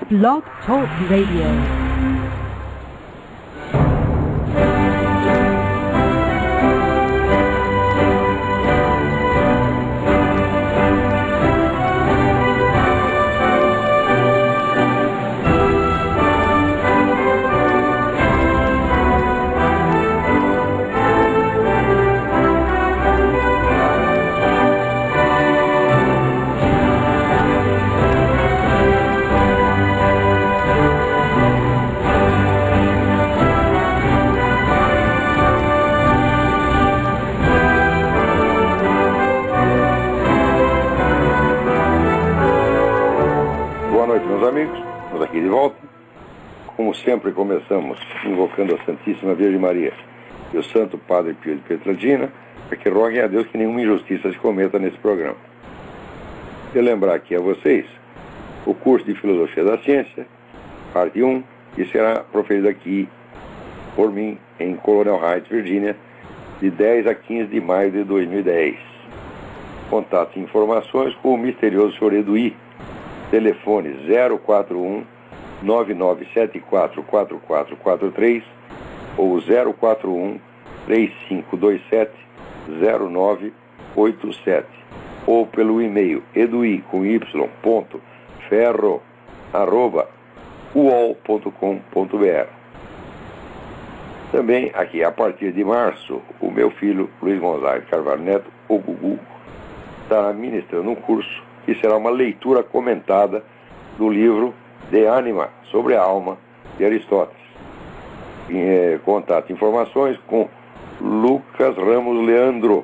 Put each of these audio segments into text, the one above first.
Blog Talk Radio. Estamos aqui de volta. Como sempre, começamos invocando a Santíssima Virgem Maria e o Santo Padre Pio de Pietrelcina, para que roguem a Deus que nenhuma injustiça se cometa nesse programa. Eu lembrar aqui a vocês o curso de Filosofia da Ciência, parte 1, que será proferido aqui por mim em Colonial Heights, Virgínia, de 10 a 15 de maio de 2010. Contatos e informações com o misterioso Sr. Eduí. Telefone 041 9974 4443 ou 041 3527 0987 ou pelo e-mail edui.ferro@uol.com.br. Também aqui a partir de março, o meu filho Luiz Gonzaga Carvalho Neto, o Gugu, está ministrando um curso que será uma leitura comentada do livro De Anima, sobre a alma, de Aristóteles. Contato e informações com Lucas Ramos Leandro,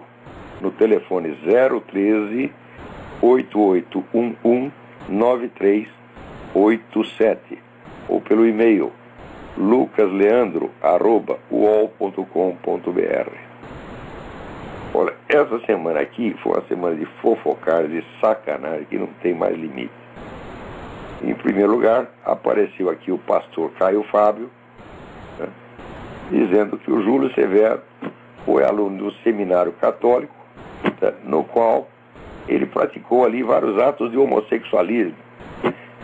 no telefone 013 8811 9387 ou pelo e-mail lucasleandro@uol.com.br. Olha, essa semana aqui foi uma semana de fofocar, de sacanagem, que não tem mais limite. Em primeiro lugar, apareceu aqui o pastor Caio Fábio, né, dizendo que o Júlio Severo foi aluno do seminário católico, né, no qual ele praticou ali vários atos de homossexualismo.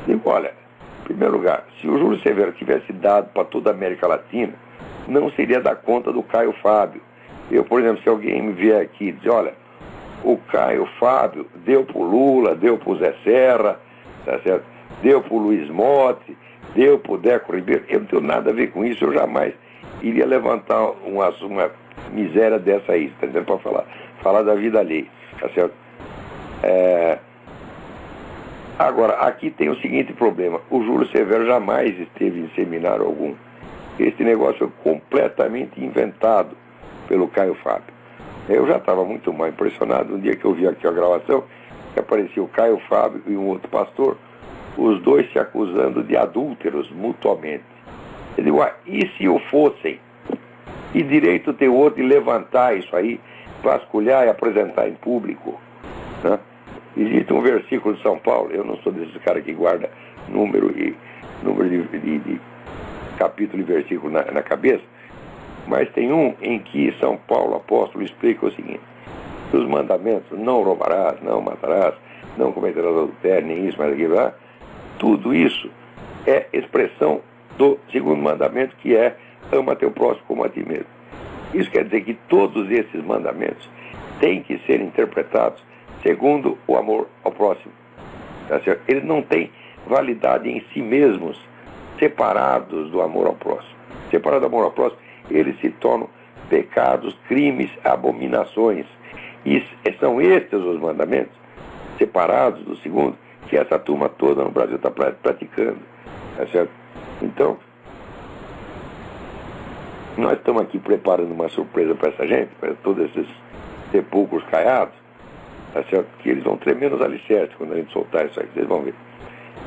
Digo, olha, em primeiro lugar, se o Júlio Severo tivesse dado para toda a América Latina, não seria dar conta do Caio Fábio. Eu, por exemplo, se alguém me vier aqui e dizer, olha, o Caio Fábio deu pro Lula, deu pro Zé Serra, tá certo? Deu pro Luiz Motti, deu pro Deco Ribeiro, eu não tenho nada a ver com isso, eu jamais iria levantar uma miséria dessa aí, tá entendendo? Para falar da vida alheia, tá certo? Agora, aqui tem o seguinte problema, o Júlio Severo jamais esteve em seminário algum. Esse negócio foi completamente inventado pelo Caio Fábio. Eu já estava muito mal impressionado, um dia que eu vi aqui a gravação, que aparecia o Caio Fábio e um outro pastor, os dois se acusando de adúlteros mutuamente. Eu digo, e se o fossem? E direito ter outro de levantar isso aí, vasculhar e apresentar em público, né? Existe um versículo de São Paulo, eu não sou desses caras que guarda número de capítulo e versículo na cabeça, mas tem um em que São Paulo, apóstolo, explica o seguinte: os mandamentos, não roubarás, não matarás, não cometerás adultério, nem isso, mas aquilo lá, tudo isso é expressão do segundo mandamento, que é ama teu próximo como a ti mesmo. Isso quer dizer que todos esses mandamentos têm que ser interpretados segundo o amor ao próximo. Tá certo? Eles não têm validade em si mesmos, separados do amor ao próximo. Separados do amor ao próximo, eles se tornam pecados, crimes, abominações. E são estes os mandamentos, separados do segundo, que essa turma toda no Brasil está praticando. Tá certo? Então, nós estamos aqui preparando uma surpresa para essa gente, para todos esses sepulcros caiados, tá certo? Que eles vão tremer nos alicerces quando a gente soltar isso aí, vocês vão ver.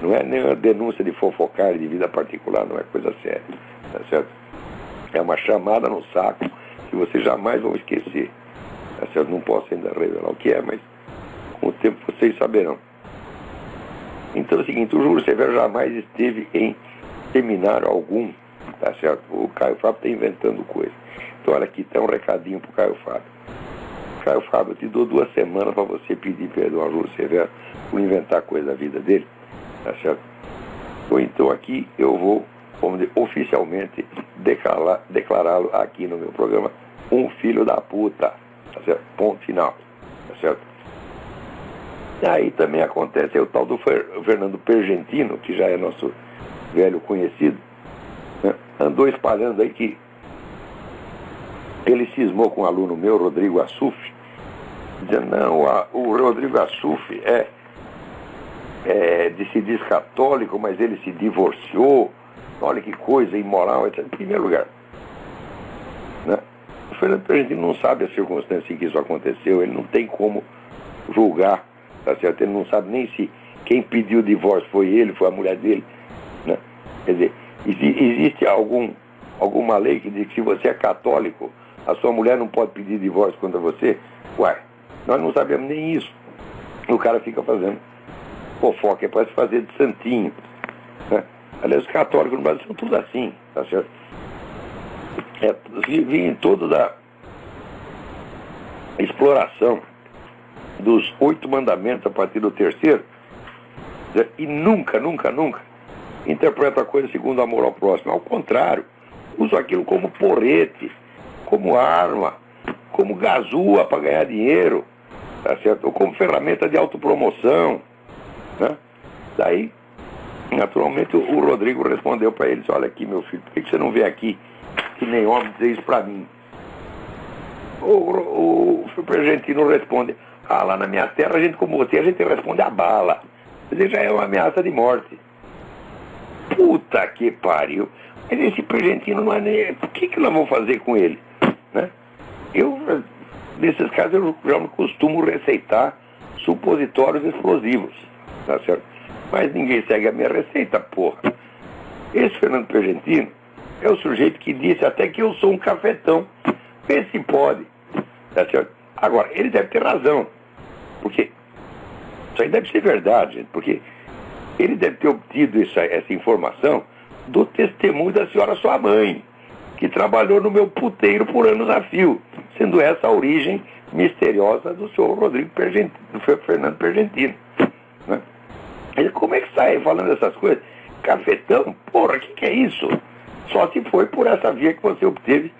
Não é nem uma denúncia de fofocar de vida particular, não é coisa séria, tá certo? É uma chamada no saco que vocês jamais vão esquecer. Tá certo? Não posso ainda revelar o que é, mas com o tempo vocês saberão. Então é o seguinte, o Júlio Severo jamais esteve em seminário algum, tá certo? O Caio Fábio está inventando coisa. Então olha aqui, está um recadinho pro Caio Fábio. Caio Fábio, eu te dou 2 semanas para você pedir perdão ao Júlio Severo por inventar coisa da vida dele, tá certo? Ou então aqui eu vou, vamos dizer, oficialmente declará-lo aqui no meu programa um filho da puta, tá certo? Ponto final, tá certo? E aí também acontece o tal do Fernando Pergentino, que já é nosso velho conhecido, né? Andou espalhando aí que ele cismou com um aluno meu, Rodrigo Assuf, dizendo, não, o Rodrigo Assuf se diz católico, mas ele se divorciou, olha que coisa imoral, etc. Em primeiro lugar, né? O Fernando Pergentino não sabe as circunstâncias em que isso aconteceu, ele não tem como julgar, tá certo? Ele não sabe nem se quem pediu o divórcio foi ele, foi a mulher dele, né? Quer dizer, existe alguma lei que diz que se você é católico, a sua mulher não pode pedir divórcio contra você? Uai, nós não sabemos nem isso. O cara fica fazendo fofoca, é para se fazer de santinho, né? Aliás, os católicos no Brasil são tudo assim, tá certo? Vivem toda da exploração dos 8 mandamentos a partir do 3º, e nunca interpreta a coisa segundo o amor ao próximo. Ao contrário, usa aquilo como porrete, como arma, como gazua para ganhar dinheiro, tá certo? Ou como ferramenta de autopromoção, né? Daí, naturalmente, o Rodrigo respondeu para eles, olha aqui, meu filho, por que você não vem aqui que nem homem dizer isso para mim? O Pergentino responde, lá na minha terra, a gente como você, a gente responde a bala. Quer dizer, já é uma ameaça de morte. Puta que pariu. Mas esse Pergentino não é nem... O que nós vamos fazer com ele? Né? Nesses casos, eu já não costumo receitar supositórios explosivos, tá certo? Mas ninguém segue a minha receita, porra. Esse Fernando Pergentino é o sujeito que disse até que eu sou um cafetão. Vê se pode, tá certo? Agora, ele deve ter razão, porque isso aí deve ser verdade, gente, porque ele deve ter obtido essa informação do testemunho da senhora sua mãe, que trabalhou no meu puteiro por anos a fio, sendo essa a origem misteriosa do senhor Rodrigo Pergentino, do Fernando Pergentino, né? Ele, como é que sai falando essas coisas? Cafetão? Porra, o que é isso? Só se foi por essa via que você obteve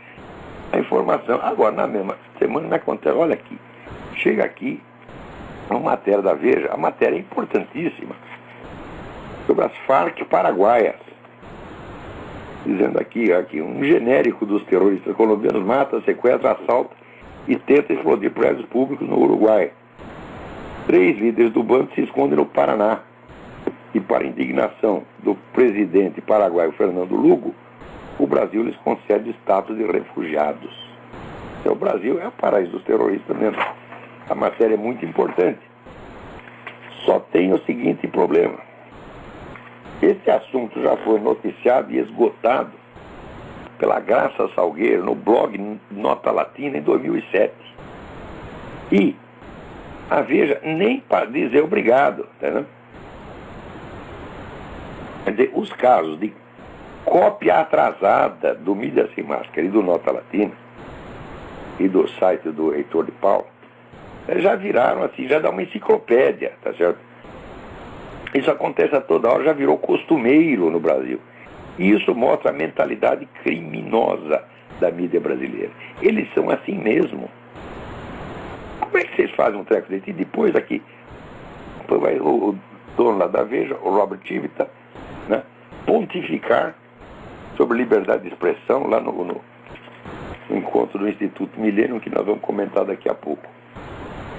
a informação. Agora, na mesma semana, me acontece, olha aqui, chega aqui uma matéria da Veja, a matéria é importantíssima, sobre as Farc paraguaias, dizendo aqui, um genérico dos terroristas colombianos mata, sequestra, assalta e tenta explodir prédios públicos no Uruguai. 3 líderes do bando se escondem no Paraná. E para indignação do presidente paraguaio Fernando Lugo, o Brasil lhes concede status de refugiados. Então, o Brasil é o paraíso dos terroristas mesmo. A matéria é muito importante. Só tem o seguinte problema. Esse assunto já foi noticiado e esgotado pela Graça Salgueiro no blog Nota Latina em 2007. E a Veja nem para dizer obrigado, entendeu? Quer dizer, os casos de cópia atrasada do Mídia Sem Máscara e do Nota Latina e do site do Heitor de Paula já viraram assim, já dá uma enciclopédia, tá certo? Isso acontece a toda hora, já virou costumeiro no Brasil. E isso mostra a mentalidade criminosa da mídia brasileira. Eles são assim mesmo. Como é que vocês fazem um treco desse? E depois aqui, vai o dono lá da Veja, o Robert Chivita, né, pontificar sobre liberdade de expressão lá no encontro do Instituto Millennium, que nós vamos comentar daqui a pouco.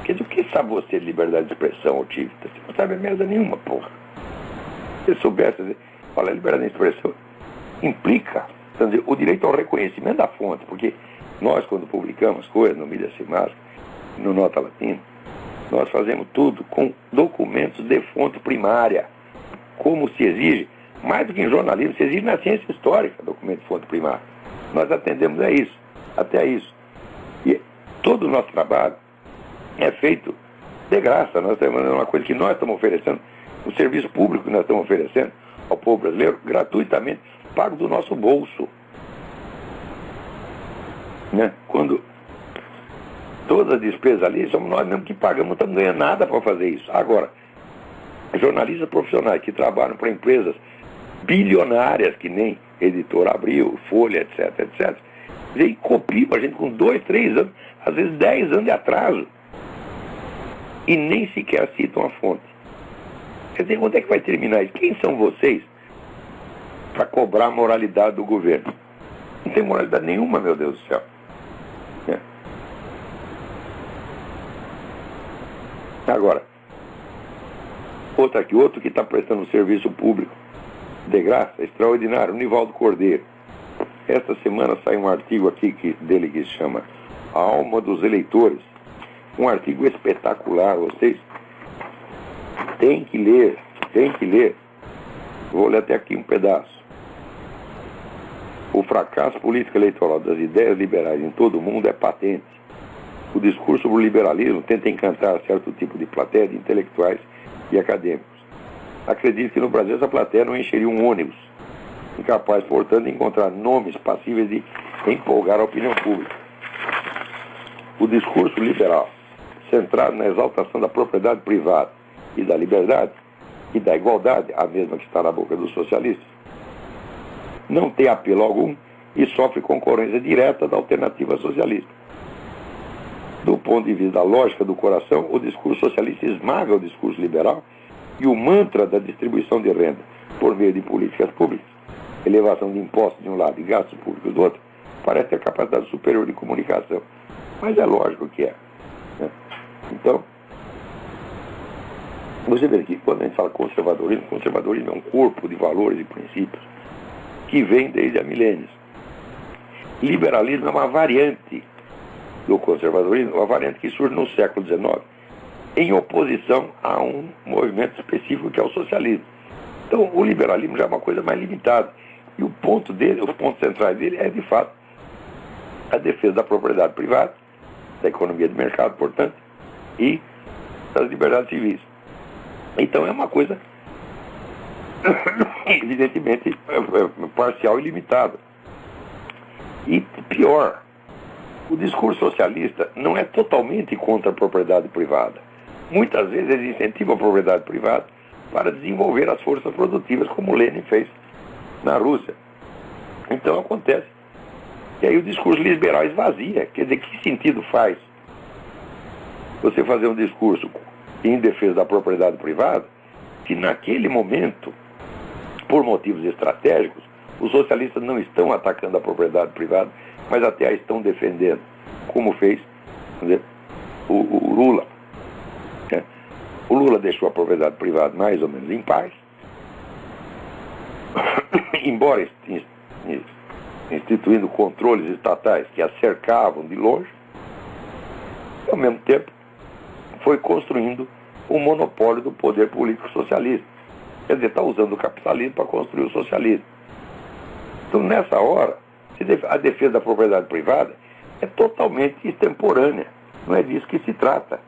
Quer dizer, o que sabe você de liberdade de expressão, ô Chivita? Você não sabe merda nenhuma, porra. Se você soubesse, falar liberdade de expressão implica, quer dizer, o direito ao reconhecimento da fonte, porque nós, quando publicamos coisas no Mídia Sem Máscara, no Nota Latina, nós fazemos tudo com documentos de fonte primária, como se exige, mais do que em jornalismo, se exige na ciência histórica, documento de fonte primária. Nós atendemos a isso, até a isso. E todo o nosso trabalho é feito de graça. Nós temos uma coisa que nós estamos oferecendo, o serviço público que nós estamos oferecendo ao povo brasileiro, gratuitamente, pago do nosso bolso. Né? Quando todas as despesas ali, somos nós mesmos que pagamos, não estamos ganhando nada para fazer isso. Agora, jornalistas profissionais que trabalham para empresas bilionárias, que nem Editora Abril, Folha, etc, etc. E copiam a gente com 2, 3 anos, às vezes 10 anos de atraso. E nem sequer citam a fonte. Quer dizer, onde é que vai terminar isso? Quem são vocês para cobrar a moralidade do governo? Não tem moralidade nenhuma, meu Deus do céu. Agora, outro que está prestando serviço público de graça, extraordinário, o Nivaldo Cordeiro. Esta semana sai um artigo aqui dele que se chama A Alma dos Eleitores. Um artigo espetacular, vocês têm que ler, Vou ler até aqui um pedaço. O fracasso político eleitoral das ideias liberais em todo o mundo é patente. O discurso sobre o liberalismo tenta encantar certo tipo de plateia de intelectuais e acadêmicos. Acredito que no Brasil essa plateia não encheria um ônibus, incapaz, portanto, de encontrar nomes passíveis de empolgar a opinião pública. O discurso liberal, centrado na exaltação da propriedade privada e da liberdade e da igualdade, a mesma que está na boca dos socialistas, não tem apelo algum e sofre concorrência direta da alternativa socialista. Do ponto de vista da lógica do coração, o discurso socialista esmaga o discurso liberal e o mantra da distribuição de renda por meio de políticas públicas, elevação de impostos de um lado e gastos públicos do outro, parece ter capacidade superior de comunicação. Mas é lógico que é. Né? Então, você vê que quando a gente fala conservadorismo é um corpo de valores e princípios que vem desde há milênios. Liberalismo é uma variante do conservadorismo, uma variante que surge no século XIX, em oposição a um movimento específico que é o socialismo. Então, o liberalismo já é uma coisa mais limitada. E o ponto dele, os pontos centrais dele é, de fato, a defesa da propriedade privada, da economia de mercado, portanto, e das liberdades civis. Então, é uma coisa, evidentemente, parcial e limitada. E pior, o discurso socialista não é totalmente contra a propriedade privada. Muitas vezes ele incentiva a propriedade privada para desenvolver as forças produtivas, como Lenin fez na Rússia. Então acontece que aí o discurso liberal esvazia. Quer dizer, que sentido faz você fazer um discurso em defesa da propriedade privada, que naquele momento, por motivos estratégicos, os socialistas não estão atacando a propriedade privada, mas até a estão defendendo, como fez, quer dizer, o Lula. Né? O Lula deixou a propriedade privada mais ou menos em paz, embora instituindo controles estatais que a cercavam de longe, e ao mesmo tempo foi construindo o monopólio do poder político socialista. Quer dizer, está usando o capitalismo para construir o socialismo. Então, nessa hora, a defesa da propriedade privada é totalmente extemporânea. Não é disso que se trata.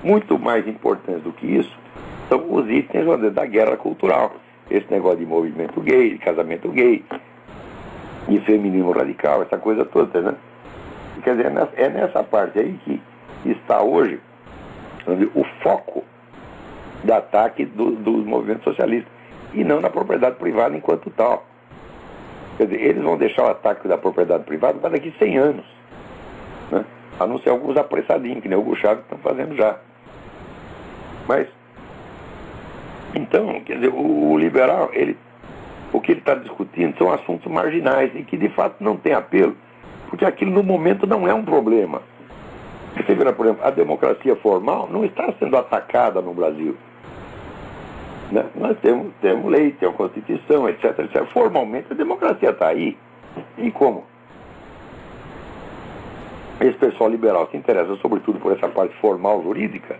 Muito mais importante do que isso são os itens da guerra cultural. Esse negócio de movimento gay, de casamento gay, de feminismo radical, essa coisa toda, né? Quer dizer, é nessa parte aí que está hoje o foco do ataque do movimento socialista, e não na propriedade privada enquanto tal. Quer dizer, eles vão deixar o ataque da propriedade privada para daqui 100 anos. Né? A não ser alguns apressadinhos, que nem o Hugo Chávez estão fazendo já. Mas, então, quer dizer, o liberal, o que ele está discutindo são assuntos marginais e que de fato não tem apelo, porque aquilo no momento não é um problema. Você vê, por exemplo, a democracia formal não está sendo atacada no Brasil. Né? Nós temos lei, temos Constituição, etc, etc. Formalmente a democracia está aí. E como esse pessoal liberal se interessa sobretudo por essa parte formal jurídica,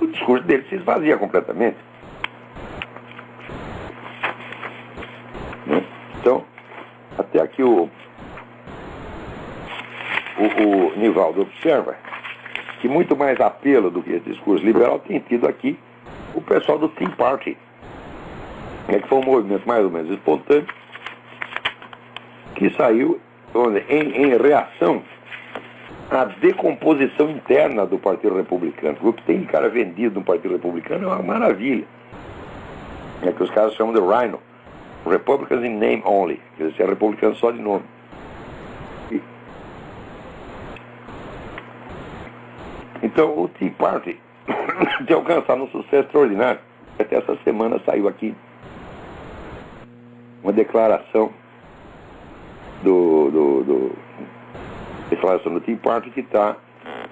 o discurso dele se esvazia completamente. Né? Então, até aqui o Nivaldo observa que muito mais apelo do que esse discurso liberal tem tido aqui o pessoal do Tea Party, que foi um movimento mais ou menos espontâneo, que saiu em reação à decomposição interna do Partido Republicano. O que tem de cara vendido no Partido Republicano é uma maravilha. É que os caras chamam de Rhino, Republicans in name only, quer dizer, é republicano só de nome. Então, o Tea Party tem alcançado um sucesso extraordinário. Até essa semana saiu aqui uma declaração declaração do Tea Party que está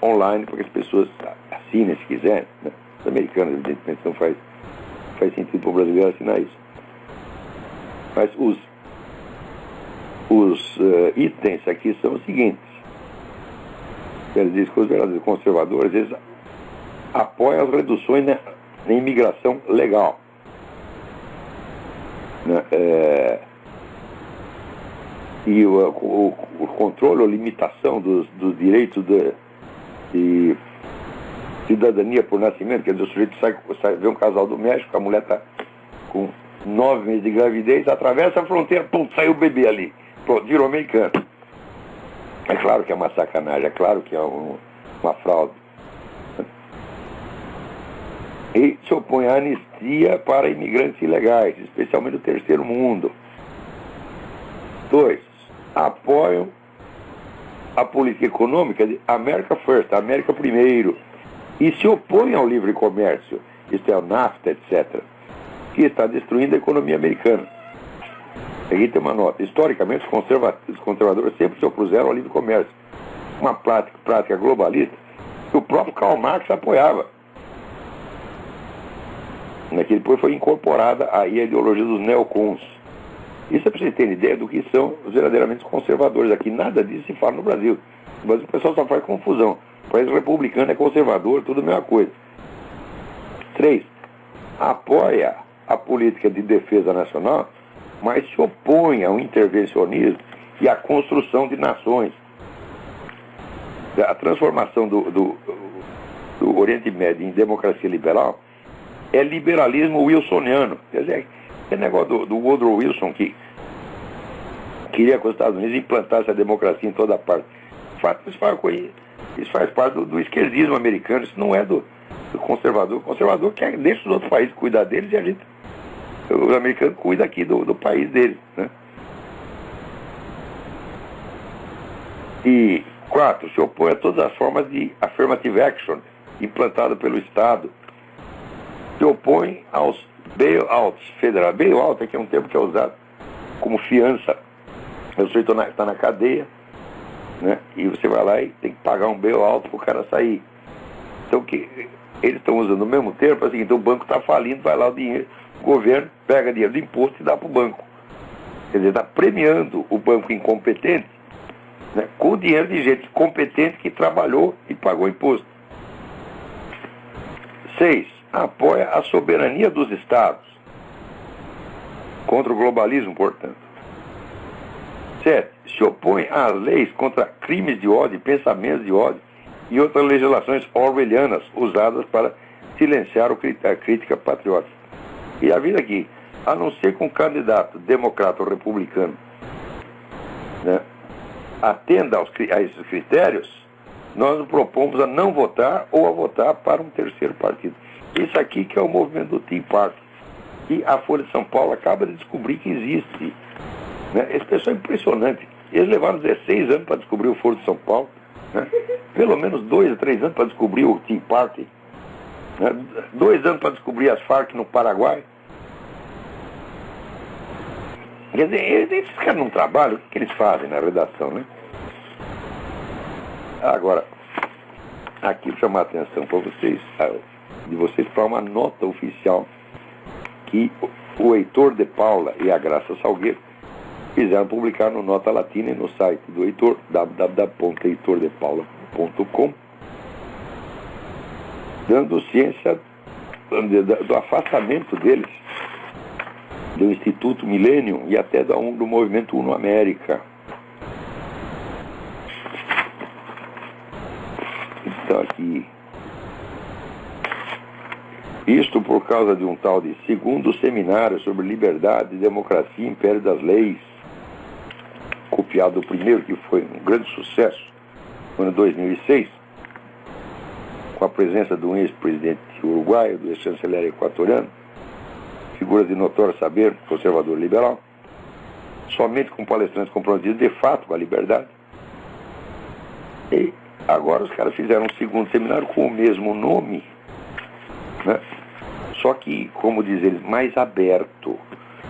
online para que as pessoas assinem se quiserem, né? Os americanos, evidentemente, não faz sentido para o brasileiro assinar isso. Mas os itens aqui são os seguintes. Eles dizem que os verdadeiros conservadores, eles apoiam as reduções na imigração legal, né? E o controle ou limitação dos direitos de cidadania por nascimento, quer dizer, o sujeito vê um casal do México, a mulher está com 9 meses de gravidez, atravessa a fronteira, pum, saiu o bebê ali, pronto, virou americano. É claro que é uma sacanagem, é claro que é uma fraude. E se opõe à anistia para imigrantes ilegais, especialmente do terceiro mundo. 2. Apoiam a política econômica de America First, América primeiro, e se opõem ao livre comércio, isto é, o NAFTA, etc., que está destruindo a economia americana. Aqui tem uma nota. Historicamente, os conservadores sempre se opuseram ao livre comércio, uma prática globalista que o próprio Karl Marx apoiava, que depois foi incorporada aí a ideologia dos neocons. Isso é para você ter ideia do que são os verdadeiramente conservadores. Aqui nada disso se fala no Brasil. No Brasil o pessoal só faz confusão. O país republicano é conservador, tudo a mesma coisa. 3. Apoia a política de defesa nacional, mas se opõe ao intervencionismo e à construção de nações. A transformação do Oriente Médio em democracia liberal é liberalismo wilsoniano. Quer dizer, é negócio do Woodrow Wilson, que queria que os Estados Unidos implantassem a democracia em toda parte. Isso faz parte do esquerdismo americano, isso não é do conservador. O conservador quer deixar os outros países cuidar deles e a gente, os americanos, cuidam aqui do país deles, né? E 4. Se opõe a todas as formas de affirmative action implantada pelo Estado. Se opõe aos bailouts federais. Bailout é um termo que é usado como fiança. O sujeito está na cadeia, né? E você vai lá e tem que pagar um bailout para o cara sair. Então, eles estão usando o mesmo termo para o seguinte: o banco está falindo, vai lá o dinheiro, o governo pega dinheiro do imposto e dá para o banco. Quer dizer, está premiando o banco incompetente, né, com o dinheiro de gente competente que trabalhou e pagou imposto. 6. Apoia a soberania dos Estados, contra o globalismo, portanto. 7. Se opõe às leis contra crimes de ódio, pensamentos de ódio e outras legislações orwellianas usadas para silenciar a crítica patriótica. E a vida aqui, a não ser que um candidato democrata ou republicano, né, atenda a esses critérios, nós nos propomos a não votar ou a votar para um terceiro partido. Isso aqui que é o movimento do Tea Party. E a Folha de São Paulo acaba de descobrir que existe, né? Esse pessoal é impressionante. Eles levaram 16 anos para descobrir o Foro de São Paulo, né? Pelo menos 2 ou 3 anos para descobrir o Tea Party, né? 2 anos para descobrir as Farc no Paraguai. Quer dizer, esses caras não trabalham, o que eles fazem na redação, né? Agora, aqui chamar a atenção para vocês, para uma nota oficial que o Heitor de Paula e a Graça Salgueiro fizeram publicar no Nota Latina e no site do Heitor, www.heitordepaula.com, dando ciência do afastamento deles do Instituto Millennium e até do movimento Uno América. Então aqui, isto por causa de um tal de segundo seminário sobre liberdade, democracia e império das leis, copiado do primeiro, que foi um grande sucesso no ano 2006, com a presença do ex-presidente uruguaio, do ex-chanceler equatoriano, figuras de notório saber, conservador liberal, somente com palestrantes comprometidos de fato com a liberdade. E agora os caras fizeram um segundo seminário com o mesmo nome, né? Só que, como diz eles, mais aberto. O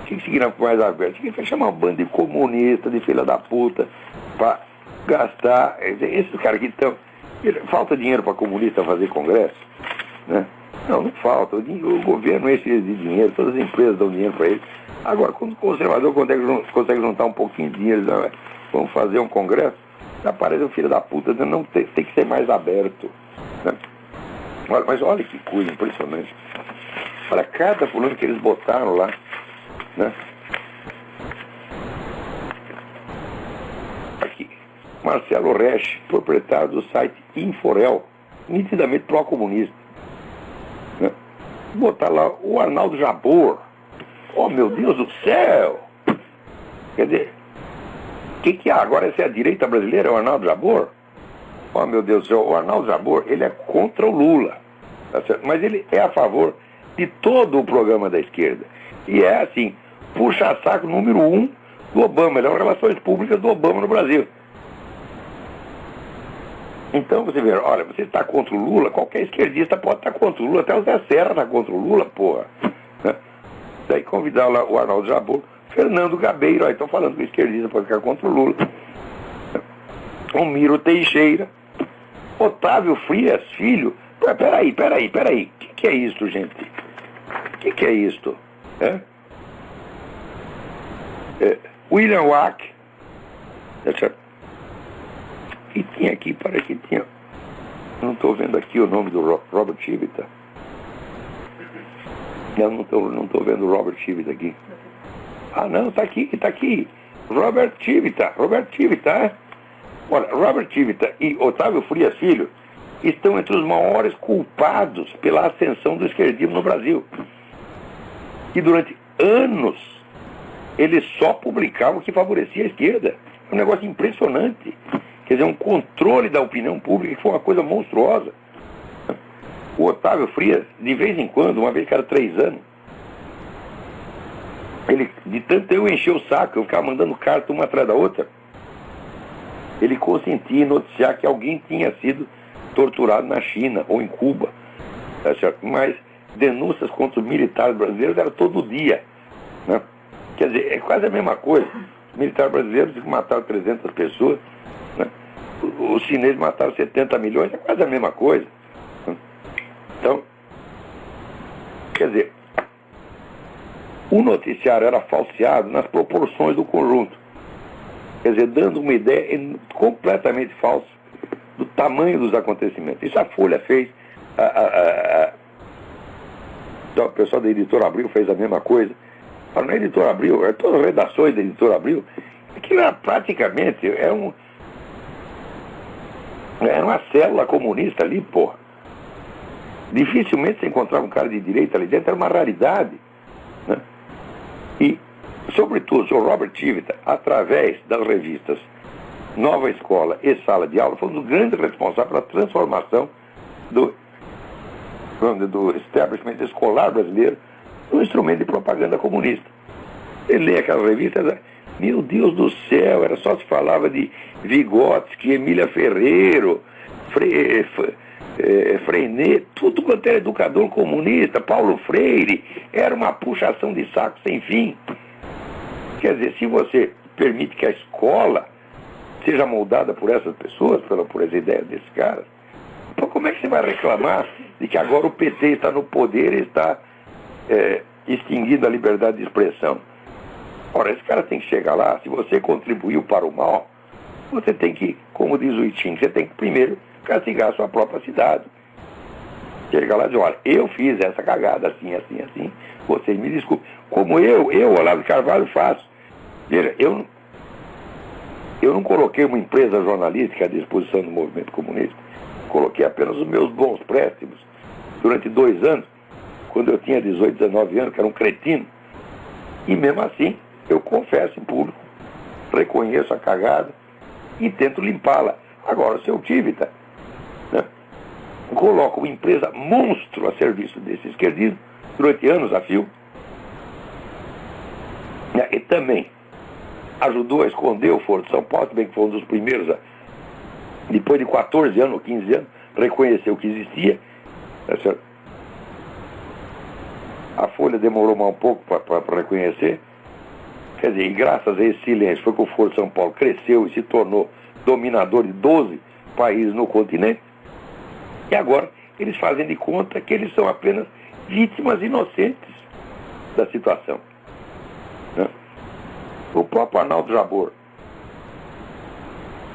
que significa mais aberto? Significa chamar uma banda de comunista, de filha da puta, para gastar. Esses caras que estão. Falta dinheiro para comunista fazer congresso, né? Não falta. O governo enche de dinheiro, todas as empresas dão dinheiro para ele. Agora, quando o conservador consegue juntar um pouquinho de dinheiro, vamos fazer um congresso, aparece o filho da puta dizendo, não, tem que ser mais aberto, né? Mas olha que coisa impressionante. Olha, cada fulano que eles botaram lá, né? Aqui, Marcelo Resch, proprietário do site Inforel, nitidamente pró-comunista, né? Botar lá o Arnaldo Jabor. Oh, meu Deus do céu! Quer dizer, o que há? Agora essa é a direita brasileira, é o Arnaldo Jabor? Oh, meu Deus do céu, o Arnaldo Jabor, ele é contra o Lula, tá certo? Mas ele é a favor de todo o programa da esquerda. E é assim, puxa-saco número 1 do Obama. Ele é uma relações públicas do Obama no Brasil. Então você vê, olha, você está contra o Lula, qualquer esquerdista pode estar contra o Lula, até o Zé Serra está contra o Lula, porra. Daí convidar lá o Arnaldo Jabor, Fernando Gabeiro, aí estão falando que o esquerdista pode ficar contra o Lula. O Miro Teixeira, Otávio Frias Filho. Peraí. O que é isso, gente? O que é isto? William Wack. E tinha aqui, parece que tinha. Não estou vendo aqui o nome do Robert Chivita. Não estou vendo o Robert Chivita aqui. Ah, não, está aqui. Robert Chivita, Olha, Robert Chivita e Otávio Frias Filho estão entre os maiores culpados pela ascensão do esquerdismo no Brasil. E durante anos eles só publicavam o que favorecia a esquerda. É um negócio impressionante. Quer dizer, um controle da opinião pública que foi uma coisa monstruosa. O Otávio Frias, de vez em quando, uma vez cada 3 anos, ele, de tanto eu encher o saco, eu ficava mandando carta uma atrás da outra, ele consentia em noticiar que alguém tinha sido torturado na China ou em Cuba, tá certo? Mas denúncias contra os militares brasileiros eram todo dia, né? Quer dizer, é quase a mesma coisa. Os militares brasileiros mataram 300 pessoas, né? Os chineses mataram 70 milhões, é quase a mesma coisa, né? Então, quer dizer, o noticiário era falseado nas proporções do conjunto. Quer dizer, dando uma ideia completamente falsa do tamanho dos acontecimentos. Isso a Folha fez, o pessoal da Editora Abril fez a mesma coisa. Na Editora Abril, todas as redações da Editora Abril, aquilo era praticamente, é uma célula comunista ali, porra. Dificilmente você encontrava um cara de direita ali dentro, era uma raridade, né? E, sobretudo, o Sr. Robert Chivita, através das revistas Nova Escola e Sala de Aula, foi um dos grandes responsáveis pela transformação do establishment escolar brasileiro num instrumento de propaganda comunista. Ele lê aquelas revistas, meu Deus do céu, era só se falava de Vygotsky, Emília Ferreiro, Freinet, tudo quanto era educador comunista, Paulo Freire, era uma puxação de saco sem fim. Quer dizer, se você permite que a escola seja moldada por essas pessoas, por essa ideia desses caras, então como é que você vai reclamar de que agora o PT está no poder e está extinguindo a liberdade de expressão? Ora, esse cara tem que chegar lá, se você contribuiu para o mal, você tem que, como diz o Itim, você tem que primeiro castigar a sua própria cidade. Chega lá e diz, olha, eu fiz essa cagada assim, vocês me desculpem. Como eu, Olavo de Carvalho, faço. Veja, eu não coloquei uma empresa jornalística à disposição do movimento comunista, coloquei apenas os meus bons préstimos. Durante 2 anos, quando eu tinha 18, 19 anos, que era um cretino, e mesmo assim, eu confesso em público, reconheço a cagada e tento limpá-la. Agora, o seu Chivita, né, coloca uma empresa monstro a serviço desse esquerdismo, durante anos a fio, E também ajudou a esconder o Foro de São Paulo, bem que foi um dos primeiros, depois de 14 anos ou 15 anos, reconheceu que existia. Tá certo? A Folha demorou mais um pouco para reconhecer. Quer dizer, e graças a esse silêncio foi que o Foro de São Paulo cresceu e se tornou dominador de 12 países no continente. E agora eles fazem de conta que eles são apenas vítimas inocentes da situação. Né? O próprio Arnaldo Jabor.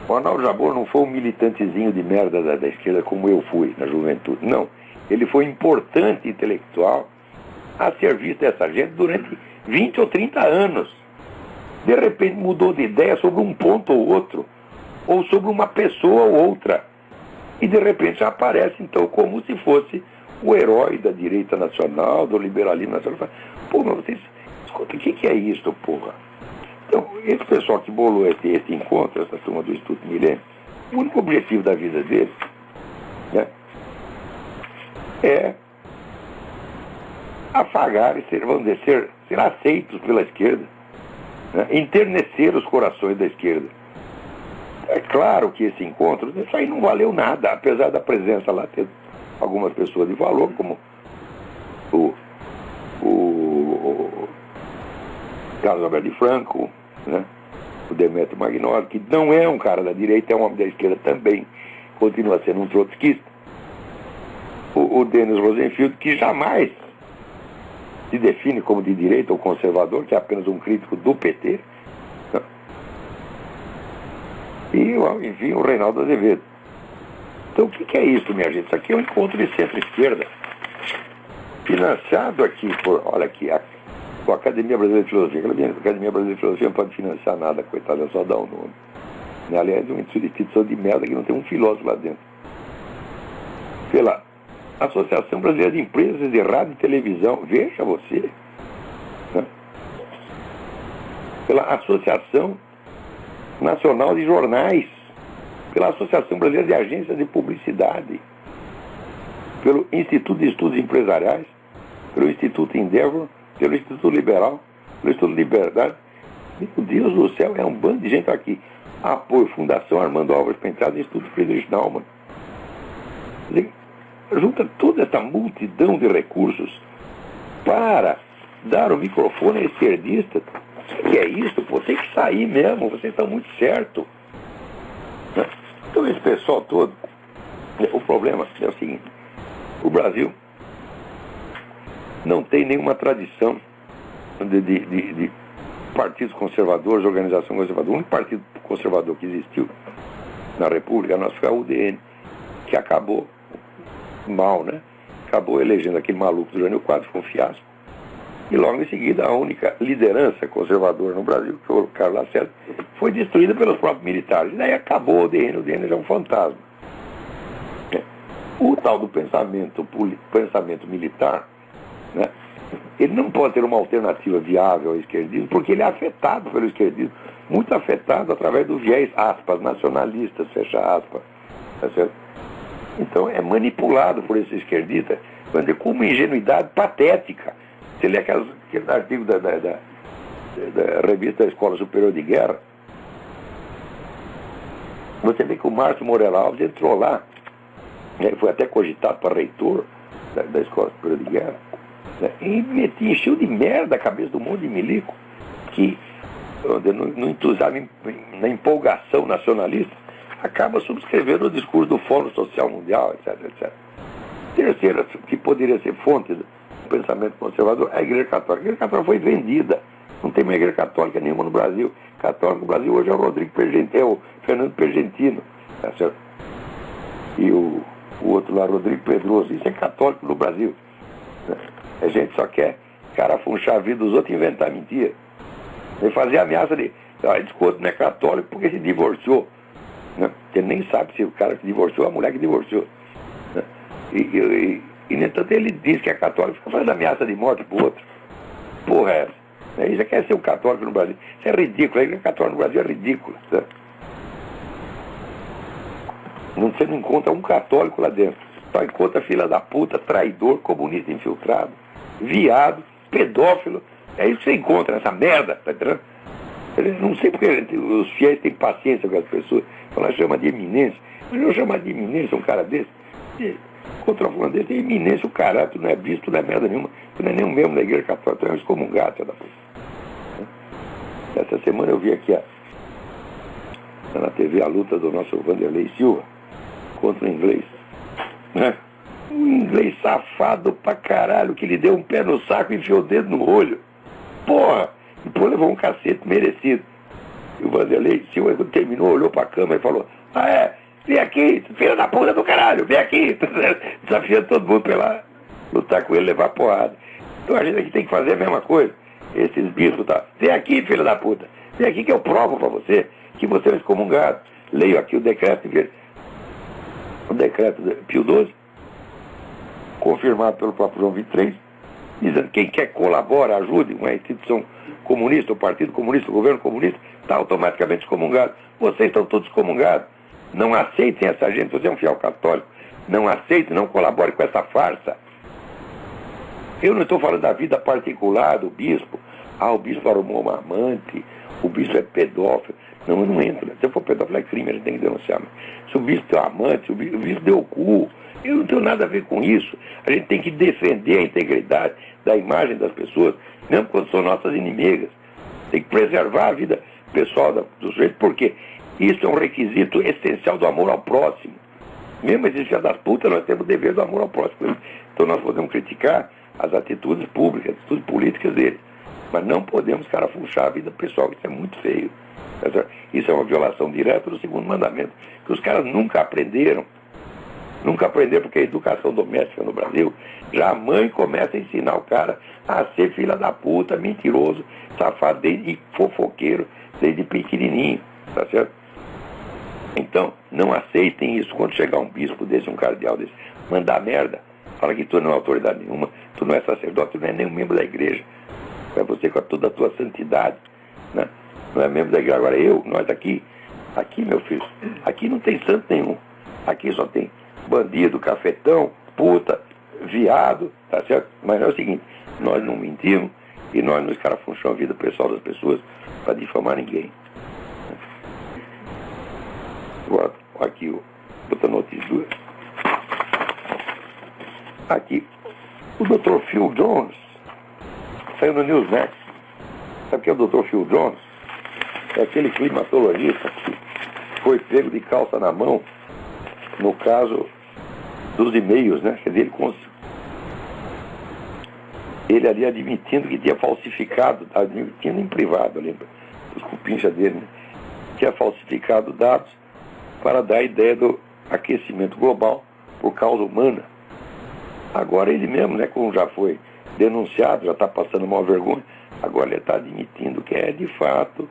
O Arnaldo Jabor não foi um militantezinho de merda da esquerda como eu fui na juventude. Não. Ele foi importante intelectual a serviço dessa gente durante 20 ou 30 anos. De repente mudou de ideia sobre um ponto ou outro, ou sobre uma pessoa ou outra. E de repente já aparece, então, como se fosse o herói da direita nacional, do liberalismo nacional. Pô, mas vocês, escuta, o que é isso, porra? Então, esse pessoal que bolou esse encontro, essa turma do Instituto Milênio, o único objetivo da vida deles, né, é afagar e ser aceitos pela esquerda, né, enternecer os corações da esquerda. É claro que esse encontro, isso aí não valeu nada, apesar da presença lá ter algumas pessoas de valor, como o Carlos Alberto de Franco, né, o Demetrio Magnoli, que não é um cara da direita, é um homem da esquerda também, continua sendo um trotskista. O Denis Rosenfield, que jamais se define como de direita ou conservador, que é apenas um crítico do PT. Né? E, enfim, o Reinaldo Azevedo. Então, o que é isso, minha gente? Isso aqui é um encontro de centro-esquerda, financiado aqui por, olha aqui, a Academia Brasileira de Filosofia. A Academia Brasileira de Filosofia não pode financiar nada, coitada, é só dar o nome. Aliás, é uma instituição de merda que não tem um filósofo lá dentro. Pela Associação Brasileira de Empresas de Rádio e Televisão, veja você. Né? Pela Associação Nacional de Jornais, pela Associação Brasileira de Agências de Publicidade, pelo Instituto de Estudos Empresariais, pelo Instituto Endeavor, pelo Instituto Liberal, pelo Instituto Liberdade. Meu Deus do céu, é um bando de gente aqui. Apoio Fundação Armando Álvares Penteado, Instituto Friedrich Naumann. Junta toda essa multidão de recursos para dar o microfone a esquerdista. O que é isso? Pô, tem que sair mesmo, vocês estão muito certos. Então esse pessoal todo, o problema é o seguinte: o Brasil não tem nenhuma tradição de partidos conservadores, organização conservadora. O único partido conservador que existiu na República nossa foi a UDN, que acabou mal, né? Acabou elegendo aquele maluco do Jânio Quadros com fiasco. E logo em seguida a única liderança conservadora no Brasil, que foi o Carlos Lacerda, foi destruída pelos próprios militares. E daí acabou o DN já é um fantasma. O tal do pensamento militar, né, ele não pode ter uma alternativa viável ao esquerdismo, porque ele é afetado pelo esquerdismo, muito afetado através do viés, aspas, nacionalistas, fecha aspas, tá certo? Então é manipulado por esse esquerdista com uma ingenuidade patética. Você lê aquele artigo da revista da Escola Superior de Guerra, você vê que o Márcio Moreira Alves entrou lá, né, foi até cogitado para reitor da Escola Superior de Guerra, né, e encheu de merda a cabeça do monte de milico que, no entusiasmo, na empolgação nacionalista, acaba subscrevendo o discurso do Fórum Social Mundial, etc, etc. Terceira, que poderia ser fonte do pensamento conservador, a Igreja Católica. A Igreja Católica foi vendida. Não tem uma Igreja Católica nenhuma no Brasil. Católico no Brasil hoje é o Rodrigo Pergentino, é o Fernando Pergentino, tá certo? E o outro lá, Rodrigo Pedroso. Isso é católico no Brasil. A gente só quer carafunchar a vida dos outros e inventar mentira. E fazer ameaça de, desconto não é católico porque se divorciou. Né? Você nem sabe se o cara que divorciou, a mulher que divorciou. Né? E, no entanto, ele diz que é católico, fica fazendo ameaça de morte pro outro. Porra é essa? Isso quer ser um católico no Brasil. Isso é ridículo. A Igreja Católica no Brasil é ridícula. Tá? Você não encontra um católico lá dentro. Só encontra filha da puta, traidor, comunista infiltrado, viado, pedófilo, É isso que você encontra nessa merda, tá entendendo? Eu não sei porque os fiéis têm paciência com as pessoas. Ela chama de eminência. Mas não chamar de eminência um cara desse. Contra o fulano desse é eminência o caralho. Tu não é bispo, tu não é merda nenhuma. Tu não é nenhum membro da igreja católica. Tu é um excomungado, filho da puta. Essa semana eu vi aqui na TV a luta do nosso Vanderlei Silva contra o inglês. Né? Um inglês safado pra caralho que lhe deu um pé no saco e enfiou o dedo no olho. Porra! E pô, levou um cacete merecido. E o Vanderlei Silva, quando terminou, olhou pra cama e falou: ah, é? Vem aqui, filho da puta do caralho, vem aqui. Desafiando todo mundo pra ir lá lutar com ele, levar porrada. Então a gente aqui tem que fazer a mesma coisa. Esses bichos, tá? Vem aqui, filho da puta. Vem aqui que eu provo pra você que você é excomungado. Leio aqui o decreto de Pio XII, confirmado pelo próprio João 23, dizendo que quem quer colabora, ajude uma instituição comunista, o Partido Comunista, o governo comunista, está automaticamente excomungado. Vocês estão todos excomungados. Não aceitem essa gente, você é um fiel católico. Não aceitem, não colabore com essa farsa. Eu não estou falando da vida particular do bispo. Ah, o bispo arrumou uma amante, o bispo é pedófilo. Não, eu não entro. Se eu for pedófilo é crime, a gente tem que denunciar. Se o bispo tem um amante, o bispo deu o cu. Eu não tenho nada a ver com isso. A gente tem que defender a integridade da imagem das pessoas, mesmo quando são nossas inimigas. Tem que preservar a vida pessoal dos sujeitos, porque isso é um requisito essencial do amor ao próximo. Mesmo esses filhos das putas, nós temos o dever do amor ao próximo. Então nós podemos criticar as atitudes públicas, as atitudes políticas deles, mas não podemos carafunchar a vida pessoal, isso é muito feio. Isso é uma violação direta do segundo mandamento, que os caras nunca aprenderam. Nunca aprenderam, porque a educação doméstica no Brasil, já a mãe começa a ensinar o cara a ser filha da puta, mentiroso, safado e fofoqueiro desde pequenininho, tá certo? Então, não aceitem isso. Quando chegar um bispo desse, um cardeal desse, mandar merda, fala que tu não é autoridade nenhuma, tu não é sacerdote, tu não é nenhum membro da igreja. É você com toda a tua santidade, né? Não é membro da igreja. Agora nós aqui, meu filho, aqui não tem santo nenhum. Aqui só tem bandido, cafetão, puta, viado, tá certo? Mas é o seguinte, nós não mentimos e nós não escarafunchamos a vida pessoal das pessoas para difamar ninguém. Agora, aqui, outra notícia. Aqui, o Dr. Phil Jones saiu no Newsmax. Sabe quem é o Dr. Phil Jones? É aquele climatologista que foi pego de calça na mão no caso dos e-mails, né? Quer dizer, ele ali admitindo que tinha falsificado, admitindo em privado, lembra? Os cupinchas dele, né? Tinha falsificado dados para dar a ideia do aquecimento global por causa humana. Agora ele mesmo, né, como já foi denunciado, já está passando mal vergonha, agora ele está admitindo que de fato,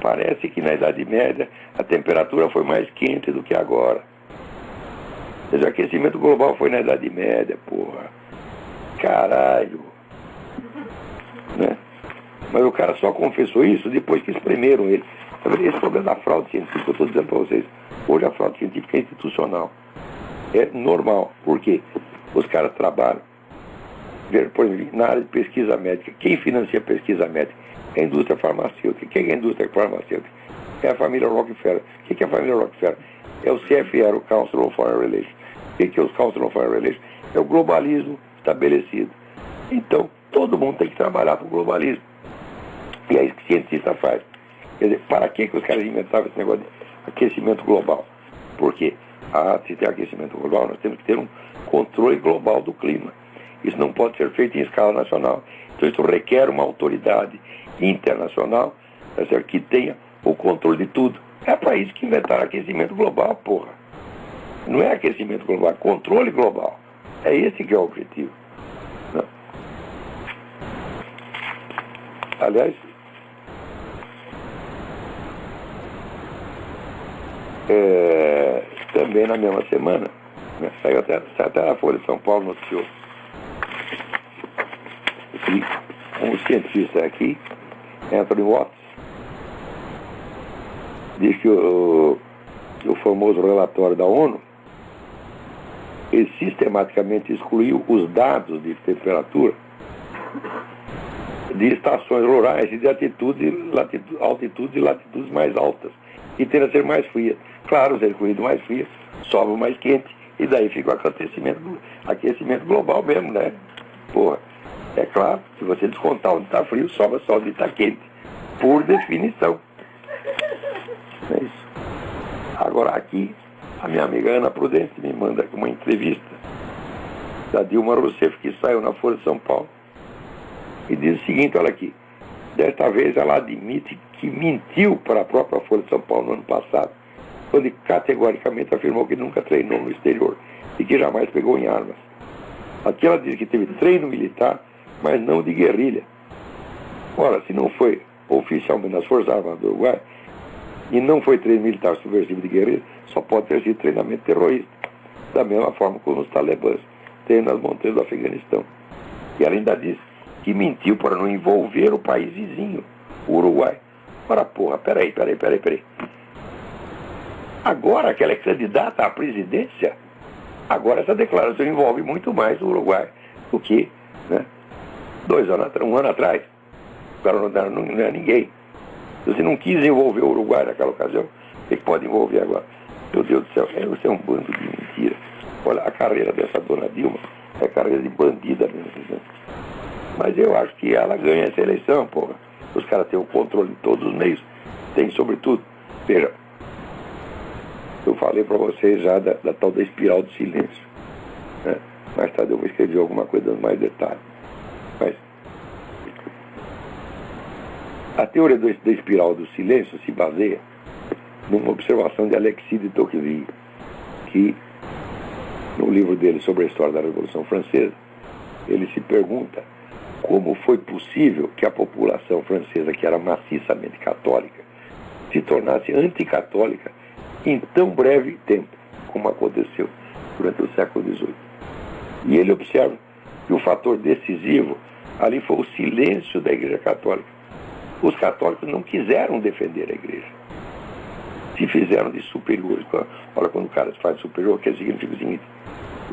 parece que na Idade Média a temperatura foi mais quente do que agora. Ou seja, o aquecimento global foi na Idade Média, porra. Caralho. Né? Mas o cara só confessou isso depois que espremeram ele. Esse problema da fraude científica, eu estou dizendo para vocês, hoje a fraude científica é institucional. É normal. Por quê? Os caras trabalham, por exemplo, na área de pesquisa médica. Quem financia a pesquisa médica? É a indústria farmacêutica. Quem é a indústria farmacêutica? É a família Rockefeller. O que é a família Rockefeller? É o CFR, o Council on Foreign Relations. O que é o Council on Foreign Relations? É o globalismo estabelecido. Então, todo mundo tem que trabalhar para o globalismo. E é isso que o cientista faz. Quer dizer, para que os caras inventavam esse negócio de aquecimento global? Porque, se tem aquecimento global, nós temos que ter um controle global do clima. Isso não pode ser feito em escala nacional. Então isso requer uma autoridade internacional, tá certo, que tenha o controle de tudo. É para isso que inventaram aquecimento global, porra. Não é aquecimento global, é controle global. É esse que é o objetivo. Não. Aliás, também na mesma semana, né, saiu até a Folha de São Paulo, noticiou que um cientista aqui, Anthony Watts, diz que o famoso relatório da ONU, ele sistematicamente excluiu os dados de temperatura de estações rurais e de altitudes e latitudes mais altas, e tende a ser mais fria. Claro, ser corrido mais fria, sobe mais quente, e daí fica o aquecimento global mesmo, né? Porra, é claro, se você descontar onde está frio, sobe só onde está quente, por definição. É isso. Agora aqui, a minha amiga Ana Prudente me manda uma entrevista da Dilma Rousseff, que saiu na Folha de São Paulo, e diz o seguinte, olha aqui, desta vez ela admite que mentiu para a própria Folha de São Paulo no ano passado, quando categoricamente afirmou que nunca treinou no exterior e que jamais pegou em armas. Aqui ela diz que teve treino militar, mas não de guerrilha. Ora, se não foi oficialmente nas Forças Armadas do Uruguai, e não foi treino militar subversivo de guerrilha, só pode ter sido treinamento terrorista, da mesma forma como os talibãs treinam nas montanhas do Afeganistão. E ela ainda diz que mentiu para não envolver o país vizinho, o Uruguai. Ora, porra, peraí. Agora que ela é candidata à presidência, agora essa declaração envolve muito mais o Uruguai do que, né, um ano atrás. Agora não é ninguém. Se você não quis envolver o Uruguai naquela ocasião, o que pode envolver agora? Meu Deus do céu, isso é um bando de mentira. Olha, a carreira dessa dona Dilma é carreira de bandida mesmo. Mas eu acho que ela ganha essa eleição, porra. Os caras têm o controle de todos os meios, tem sobretudo. Veja, eu falei para vocês já da tal da espiral do silêncio, né? Mais tarde eu vou escrever alguma coisa dando mais detalhes. Mas a teoria da espiral do silêncio se baseia numa observação de Alexis de Tocqueville, que no livro dele sobre a história da Revolução Francesa, ele se pergunta como foi possível que a população francesa, que era maciçamente católica, se tornasse anticatólica em tão breve tempo, como aconteceu durante o século XVIII. E ele observa que o fator decisivo ali foi o silêncio da Igreja Católica. Os católicos não quiseram defender a Igreja. Se fizeram de superiores. Olha, quando o cara se faz superior, quer dizer, significa o seguinte: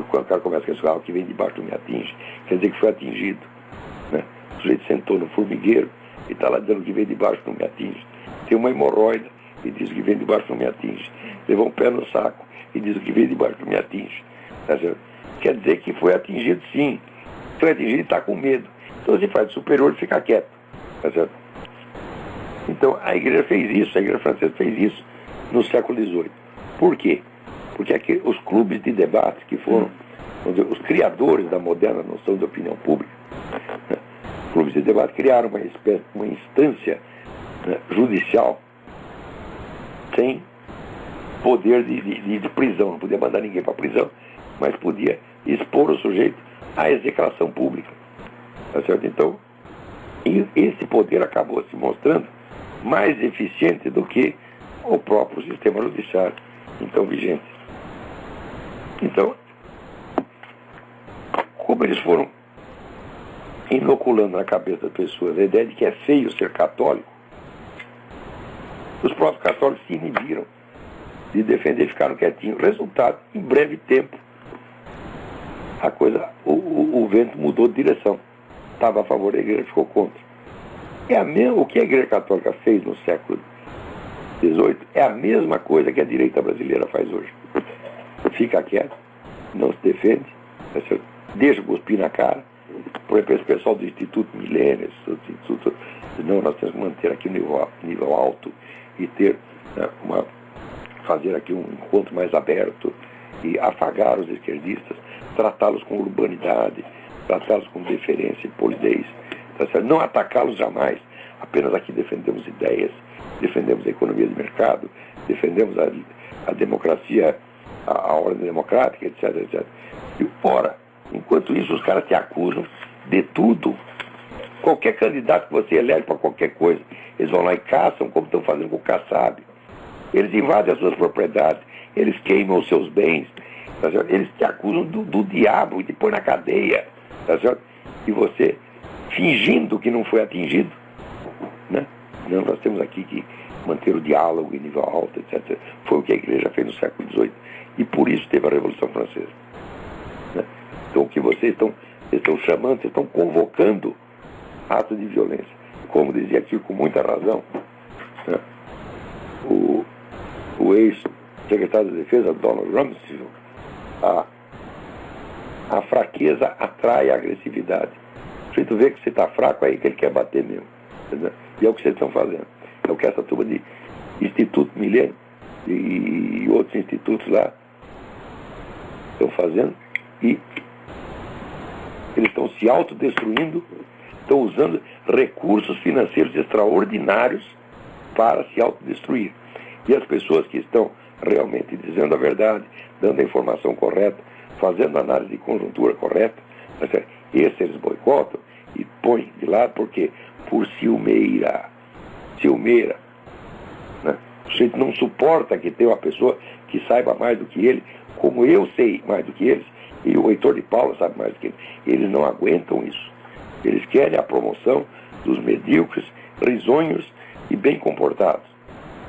quando o cara começa a dizer, o que vem de baixo não me atinge, quer dizer que foi atingido. Né? O sujeito sentou no formigueiro e está lá dizendo que vem de baixo não me atinge. Tem uma hemorroida e diz que vem de baixo não me atinge. Levou um pé no saco e diz que vem de baixo não me atinge. Tá certo? Quer dizer que foi atingido sim. Foi atingido e está com medo. Então se faz de superior e fica quieto. Tá certo? Então a igreja fez isso, a igreja francesa fez isso no século XVIII. Por quê? Porque aqui, os clubes de debate que foram os criadores da moderna noção de opinião pública, né? Os clubes de debate criaram uma instância, né, judicial sem poder de prisão, não podia mandar ninguém para a prisão, mas podia expor o sujeito à execração pública. Tá certo? Então, esse poder acabou se mostrando mais eficiente do que o próprio sistema judiciário então vigente. Então, como eles foram inoculando na cabeça das pessoas a ideia de que é feio ser católico, os próprios católicos se inibiram de defender e ficaram quietinhos. Resultado, em breve tempo, a coisa, o vento mudou de direção. Estava a favor da igreja, ficou contra. O que a Igreja Católica fez no século XVIII é a mesma coisa que a direita brasileira faz hoje. Fica quieto, não se defende, deixa cuspir na cara. Por exemplo, esse pessoal do Instituto Milênio, não, nós temos que manter aqui um nível alto e ter, né, fazer aqui um encontro mais aberto e afagar os esquerdistas, tratá-los com urbanidade, tratá-los com deferência e polidez, não atacá-los jamais. Apenas aqui defendemos ideias, defendemos a economia de mercado, defendemos a democracia, a ordem democrática, etc, etc. E, ora, enquanto isso, os caras te acusam de tudo. Qualquer candidato que você elege para qualquer coisa, eles vão lá e caçam, como estão fazendo com o Kassab. Eles invadem as suas propriedades, eles queimam os seus bens, tá certo? Eles te acusam do diabo e te põem na cadeia, tá certo? E você, fingindo que não foi atingido, né? Não, nós temos aqui que manter o diálogo em nível alto, etc. Foi o que a igreja fez no século XVIII. E por isso teve a Revolução Francesa. Né? Então o que vocês estão chamando, vocês estão convocando atos de violência. Como dizia aqui com muita razão, né, o ex-secretário de Defesa, Donald Rumsfeld, a fraqueza atrai a agressividade. O sujeito vê que você está fraco, aí que ele quer bater mesmo. Entendeu? E é o que vocês estão fazendo. É o que essa turma de Instituto Milênio e outros institutos lá estão fazendo. E eles estão se autodestruindo, estão usando recursos financeiros extraordinários para se autodestruir. E as pessoas que estão realmente dizendo a verdade, dando a informação correta, fazendo a análise de conjuntura correta, esse eles boicotam e põem de lado, porque por ciumeira, né? O sujeito não suporta que tenha uma pessoa que saiba mais do que ele, como eu sei mais do que eles, e o Heitor de Paula sabe mais do que eles. Eles não aguentam isso. Eles querem a promoção dos medíocres, risonhos e bem comportados,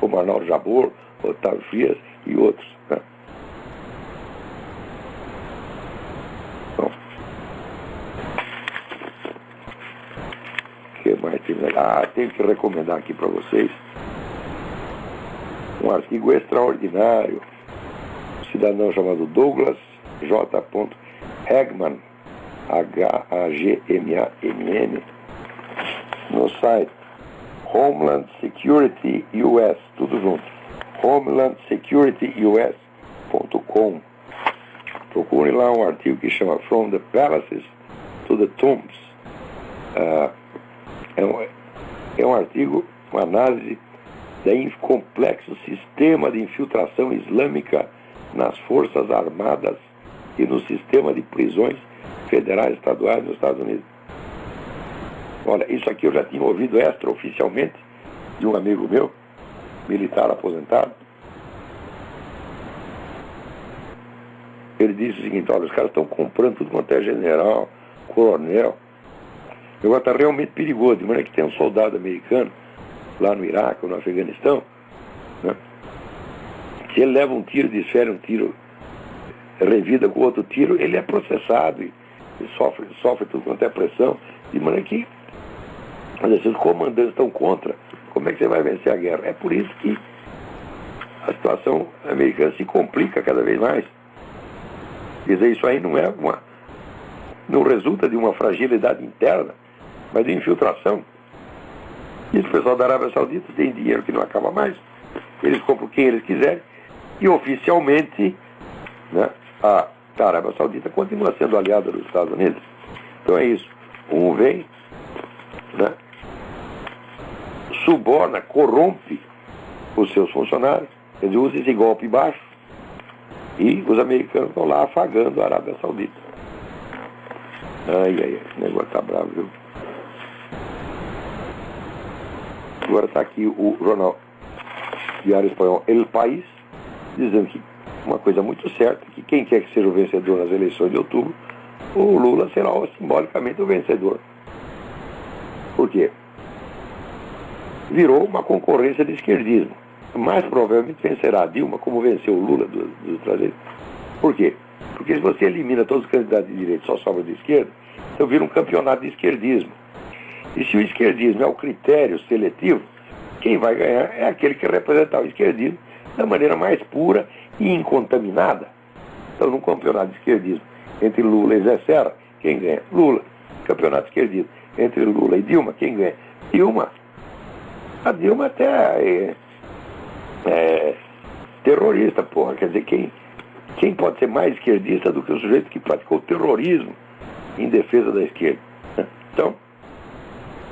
como Arnaldo Jabor, Otávio Frias e outros, né? Bom, o que mais tem? Tenho que recomendar aqui para vocês um artigo extraordinário, um cidadão chamado Douglas J. Hagmann, Hagmann, no site Homeland Security US, tudo junto, homelandsecurityus.com. Procurem lá um artigo que chama From the Palaces to the Tombs. É um artigo, uma análise do complexo sistema de infiltração islâmica nas Forças Armadas e no sistema de prisões federais estaduais nos Estados Unidos. Olha, isso aqui eu já tinha ouvido extraoficialmente de um amigo meu, militar aposentado. Ele disse o seguinte: olha, os caras estão comprando tudo quanto é general, coronel. O negócio está realmente perigoso, de maneira que tem um soldado americano lá no Iraque ou no Afeganistão, né? Se ele leva um tiro, desfere um tiro, revida com outro tiro, ele é processado e sofre tudo quanto é pressão, de maneira que os comandantes estão contra. Como é que você vai vencer a guerra? É por isso que a situação americana se complica cada vez mais. Quer dizer, isso aí não resulta de uma fragilidade interna, mas de infiltração. E o pessoal da Arábia Saudita tem dinheiro que não acaba mais. Eles compram quem eles quiserem e oficialmente, né, a Arábia Saudita continua sendo aliada dos Estados Unidos. Então é isso. Um vem, né, suborna, corrompe os seus funcionários, eles usam esse golpe baixo e os americanos estão lá afagando a Arábia Saudita. Ai, o negócio tá bravo, viu? Agora está aqui o jornal Diário Espanhol El País, dizendo que uma coisa muito certa, que quem quer que seja o vencedor nas eleições de outubro, o Lula será simbolicamente o vencedor. Por quê? Virou uma concorrência de esquerdismo. Mais provavelmente vencerá a Dilma, como venceu o Lula dos brasileiros. Por quê? Porque se você elimina todos os candidatos de direita, só sobra de esquerda, então vira um campeonato de esquerdismo. E se o esquerdismo é o critério seletivo, quem vai ganhar é aquele que representar o esquerdismo da maneira mais pura e incontaminada. Então, num campeonato de esquerdismo entre Lula e Zé Serra, quem ganha? Lula. Campeonato de esquerdismo entre Lula e Dilma, quem ganha? Dilma. A Dilma até é terrorista, porra. Quer dizer, quem pode ser mais esquerdista do que o sujeito que praticou terrorismo em defesa da esquerda? Então,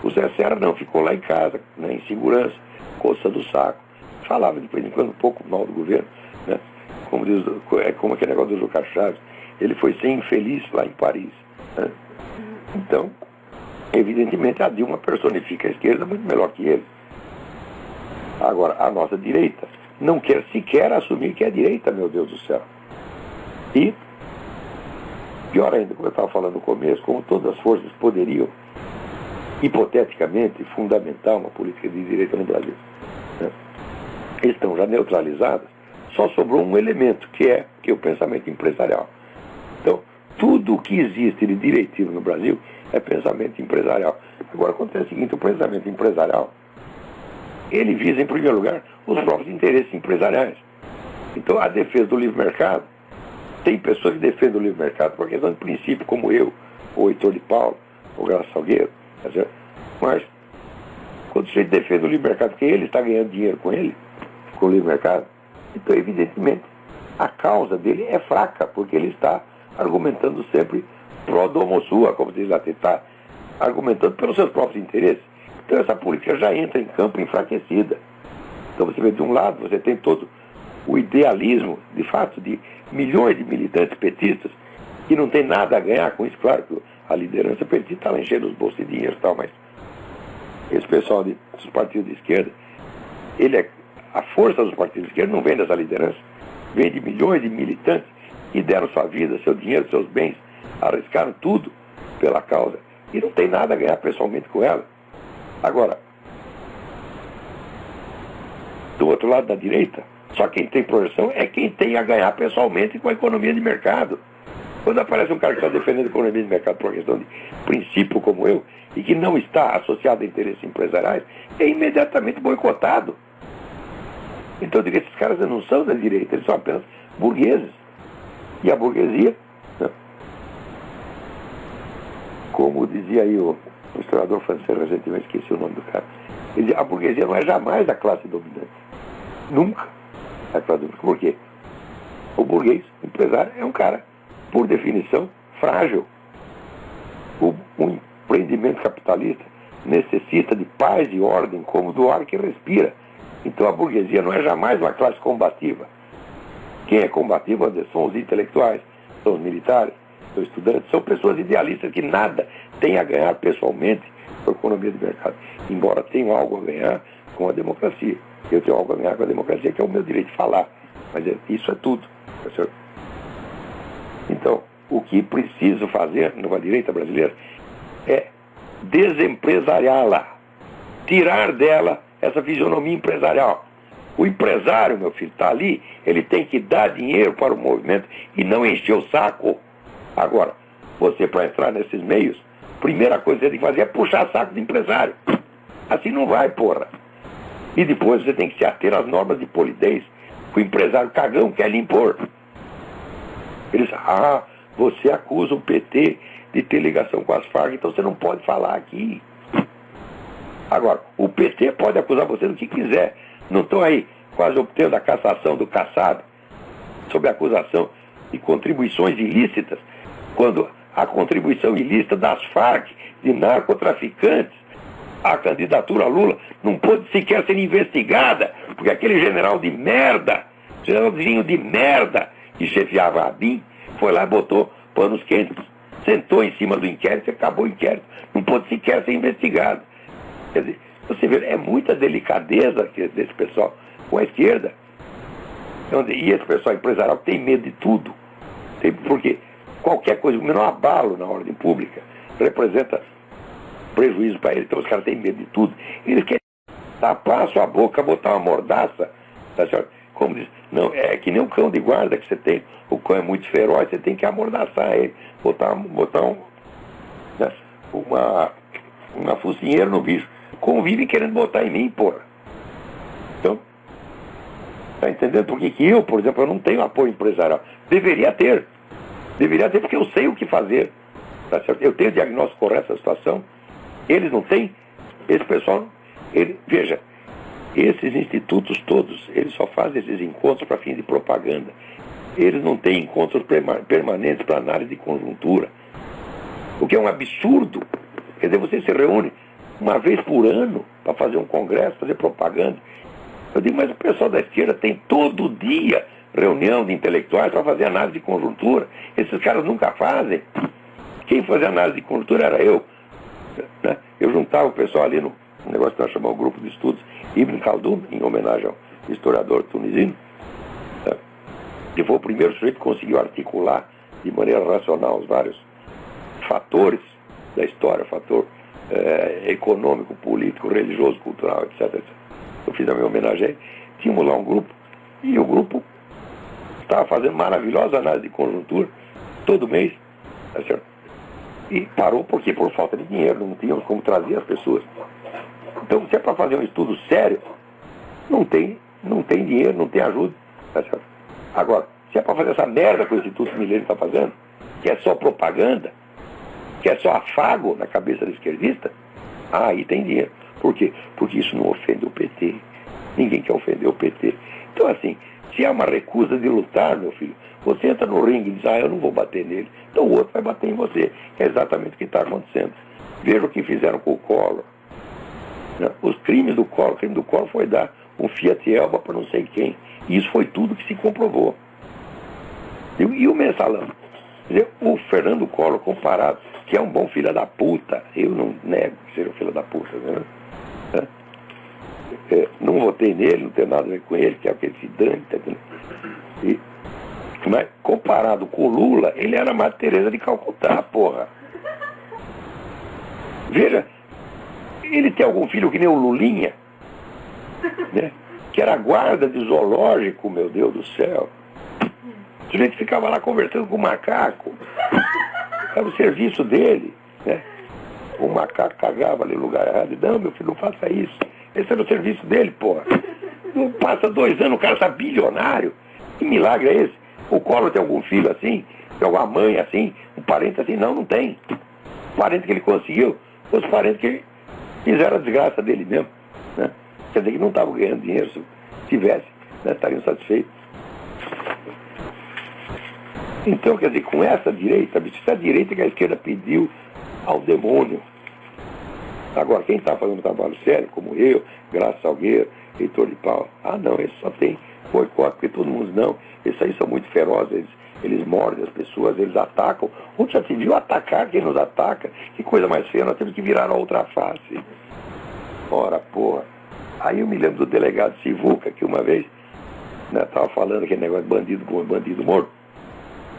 o Zé Serra não, ficou lá em casa, né, em segurança, coçando o saco. Falava de vez em quando um pouco mal do governo, né? Como aquele negócio do Lucas Chaves. Ele foi ser infeliz lá em Paris, né? Então, evidentemente, a Dilma personifica a esquerda muito melhor que ele. Agora, a nossa direita não quer sequer assumir que é direita, meu Deus do céu. E, pior ainda, como eu estava falando no começo, como todas as forças poderiam hipoteticamente fundamentar uma política de direita no Brasil, né, estão já neutralizadas, só sobrou um elemento, que é o pensamento empresarial. Então, tudo o que existe de direitismo no Brasil é pensamento empresarial. Agora acontece o seguinte, o planejamento empresarial, ele visa, em primeiro lugar, os próprios interesses empresariais. Então, a defesa do livre mercado, tem pessoas que defendem o livre mercado por questão de princípio, como eu, ou Heitor de Paulo, ou Graça Salgueiro, tá certo? Mas, quando você defende o livre mercado, porque ele está ganhando dinheiro com ele, com o livre mercado, então, evidentemente, a causa dele é fraca, porque ele está argumentando sempre pro domo sua, como diz lá, ele está argumentando pelos seus próprios interesses. Então, essa política já entra em campo enfraquecida. Então, você vê, de um lado, você tem todo o idealismo, de fato, de milhões de militantes petistas que não tem nada a ganhar com isso. Claro que a liderança petista está lá enchendo os bolsos de dinheiro e tal, mas esse pessoal dos partidos de esquerda, a força dos partidos de esquerda não vem dessa liderança, vem de milhões de militantes que deram sua vida, seu dinheiro, seus bens, arriscaram tudo pela causa e não tem nada a ganhar pessoalmente com ela. Agora, do outro lado da direita, só quem tem projeção é quem tem a ganhar pessoalmente com a economia de mercado. Quando aparece um cara que está defendendo a economia de mercado por uma questão de princípio como eu, e que não está associado a interesses empresariais, é imediatamente boicotado. Então eu digo, esses caras não são da direita, eles são apenas burgueses. E a burguesia, né? Como dizia aí o historiador francês recentemente, esqueci o nome do cara, ele dizia, a burguesia não é jamais a classe dominante. Nunca é a classe dominante. Por quê? O burguês, o empresário, é um cara, por definição, frágil. O empreendimento capitalista necessita de paz e ordem, como do ar que respira. Então a burguesia não é jamais uma classe combativa. Quem é combativo são os intelectuais, são os militares, são os estudantes, são pessoas idealistas que nada têm a ganhar pessoalmente com a economia de mercado, embora tenham algo a ganhar com a democracia. Eu tenho algo a ganhar com a democracia, que é o meu direito de falar, mas isso é tudo, tá certo? Então, o que preciso fazer numa direita brasileira é desempresariá-la, tirar dela essa fisionomia empresarial. O empresário, meu filho, está ali, ele tem que dar dinheiro para o movimento e não encher o saco. Agora, você, para entrar nesses meios, primeira coisa que você tem que fazer é puxar saco do empresário. Assim não vai, porra. E depois você tem que se ater às normas de polidez. O empresário cagão quer lhe impor. Ele diz, você acusa o PT de ter ligação com as Farc, então você não pode falar aqui. Agora, o PT pode acusar você do que quiser. Não estão aí quase obtendo a cassação do Kassab sob a acusação de contribuições ilícitas, quando a contribuição ilícita das Farc, de narcotraficantes, a candidatura a Lula não pôde sequer ser investigada, porque aquele general de merda, generalzinho de merda, que chefiava a ABIN, foi lá e botou panos quentes, sentou em cima do inquérito e acabou o inquérito. Não pôde sequer ser investigado. Quer dizer, você vê, é muita delicadeza desse pessoal com a esquerda. E esse pessoal empresarial tem medo de tudo. Porque qualquer coisa, o menor abalo na ordem pública, representa prejuízo para eles. Então os caras têm medo de tudo. Eles querem tapar a sua boca, botar uma mordaça, tá certo? Como diz, não, é que nem um cão de guarda que você tem. O cão é muito feroz, você tem que amordaçar ele, botar uma focinheira no bicho. Convive querendo botar em mim, porra. Então, tá entendendo por que eu, por exemplo, eu não tenho apoio empresarial? Deveria ter porque eu sei o que fazer, tá certo? Eu tenho diagnóstico correto da situação, eles não têm. Esse pessoal, veja, esses institutos todos, eles só fazem esses encontros para fim de propaganda. Eles não têm encontros permanentes para análise de conjuntura, o que é um absurdo. Quer dizer, você se reúne uma vez por ano para fazer um congresso, fazer propaganda. Eu digo, mas o pessoal da esquerda tem todo dia reunião de intelectuais para fazer análise de conjuntura. Esses caras nunca fazem. Quem fazia análise de conjuntura era eu. Né? Eu juntava o pessoal ali no negócio que nós chamamos o Grupo de Estudos Ibn Khaldun, em homenagem ao historiador tunisino, né? Que foi o primeiro sujeito que conseguiu articular de maneira racional os vários fatores da história, fator econômico, político, religioso, cultural, etc. Eu fiz a minha homenagem a ele. Tínhamos lá um grupo, e o grupo estava fazendo maravilhosa análise de conjuntura todo mês, tá certo? E parou por quê? Por falta de dinheiro, não tínhamos como trazer as pessoas. Então, se é para fazer um estudo sério, não tem dinheiro, não tem ajuda. Tá certo? Agora, se é para fazer essa merda que o Instituto Milênio está fazendo, que é só propaganda, que é só afago na cabeça do esquerdista, aí tem dinheiro. Por quê? Porque isso não ofende o PT. Ninguém quer ofender o PT. Então, assim, se há uma recusa de lutar, meu filho, você entra no ringue e diz, eu não vou bater nele. Então o outro vai bater em você. É exatamente o que está acontecendo. Veja o que fizeram com o Collor. Os crimes do Collor, o crime do Collor foi dar um Fiat Elba para não sei quem. E isso foi tudo que se comprovou. E o Mensalão? Quer dizer, o Fernando Collor, comparado, que é um bom filho da puta, eu não nego que seja um filho da puta, né? Não votei nele, não tenho nada a ver com ele, que é aquele se dane, tá entendendo? Mas comparado com o Lula, ele era a Madre Teresa de Calcutá, porra. Veja, ele tem algum filho que nem o Lulinha, né? Que era guarda de zoológico, meu Deus do céu. O sujeito ficava lá conversando com o macaco. Era o serviço dele, né? O macaco cagava ali no lugar errado. Não, meu filho, não faça isso. Esse era o serviço dele, porra. Não passa 2 anos, o cara está bilionário. Que milagre é esse? O Collor tem algum filho assim? Tem alguma mãe assim? Um parente assim? Não, não tem. O parente que ele conseguiu, os parentes que fizeram a desgraça dele mesmo, né? Quer dizer que não estavam ganhando dinheiro, se tivesse, né? Estariam satisfeitos. Então, quer dizer, com essa direita, isso é a direita que a esquerda pediu ao demônio. Agora, quem está fazendo um trabalho sério, como eu, Graça Salgueiro, Heitor de Paula, não, eles só tem boicote, porque todo mundo não. Esses aí são muito ferozes, eles mordem as pessoas, eles atacam. Onde já se viu atacar quem nos ataca? Que coisa mais feia, nós temos que virar a outra face. Ora, porra. Aí eu me lembro do delegado Sivuca, que uma vez estava falando aquele negócio de bandido com bandido morto.